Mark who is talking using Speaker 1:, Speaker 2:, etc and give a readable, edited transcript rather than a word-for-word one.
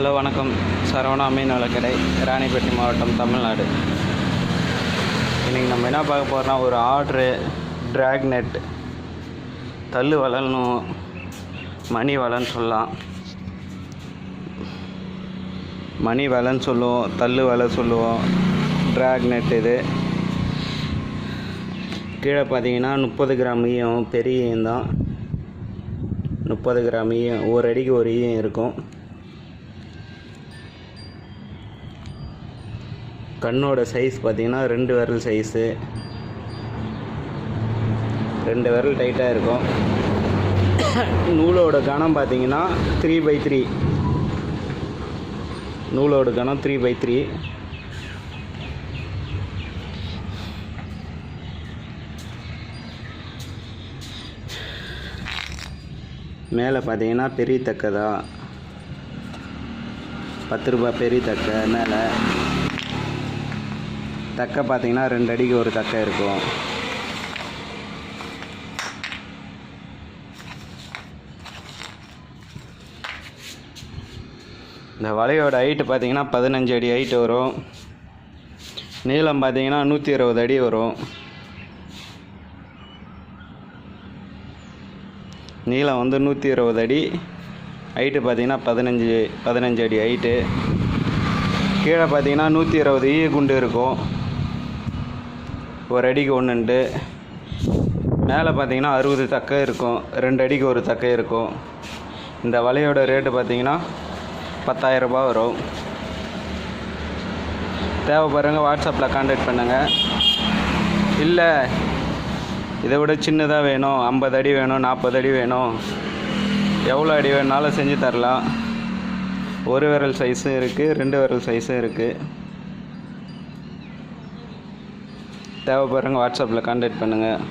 Speaker 1: Hello வணக்கம். சரவணா மீன் வளக்கடை, ராணிப்பேட்டை மாவட்டம், தமிழ்நாடு. இன்றைக்கி நம்ம என்ன பார்க்க போகிறோம்னா, ஒரு ஆர்ட்ரு ட்ராக் நெட், தள்ளு வலைன்னும் மணி வலைன்னு சொல்லலாம். மணி வலைன்னு சொல்லுவோம், தள்ளு வலை சொல்லுவோம். ட்ராக் நெட் இது கீழே பார்த்தீங்கன்னா 30 கிராம் ஈயம், பெரிய ஈயம் தான். 30 கிராம் ஈயம், ஒரு அடிக்கு ஒரு ஈயம் இருக்கும். கண்ணோட சைஸ் பார்த்தீங்கன்னா 2 விரல் சைஸு, 2 விரல் டைட்டாக இருக்கும். நூலோட கனம் பார்த்தீங்கன்னா 3/3. நூலோட கனம் 3/3. மேலே பார்த்தீங்கன்னா பெரிய தக்கை தான், 10 ரூபாய் பெரிய தக்கை. மேலே தக்கை பார்த்தீங்கன்னா 2 அடிக்கு ஒரு தக்கை இருக்கும். இந்த வலையோட ஹைட்டு பார்த்தீங்கன்னா 15 அடி ஹைட்டு வரும். நீளம் பார்த்தீங்கன்னா 120 அடி வரும். நீளம் வந்து 120 அடி, ஹைட்டு பார்த்தீங்கன்னா 15 அடி ஹைட்டு. கீழே பார்த்தீங்கன்னா 120 ஈய குண்டு இருக்கும், ஒரு அடிக்கு ஒன்றுண்டு. மேலே பார்த்தீங்கன்னா 60 தக்கை இருக்கும், 2 அடிக்கு ஒரு தக்கை இருக்கும். இந்த வலையோட ரேட்டு பார்த்தீங்கன்னா 10,000 ரூபாய் வரும். தேவைப்படுறவங்க வாட்ஸ்அப்பில் கான்டாக்ட் பண்ணுங்கள். இல்லை இதை விட சின்னதாக வேணும், 50 அடி வேணும், 40 அடி வேணும், எவ்வளோ அடி வேணுனாலும் செஞ்சு தரலாம். ஒரு விரல் சைஸும் இருக்குது, 2 விரல் சைஸும் இருக்குது. தேவைப்படுறவங்க வாட்ஸ்அப்பில் கான்டாக்ட் பண்ணுங்கள்.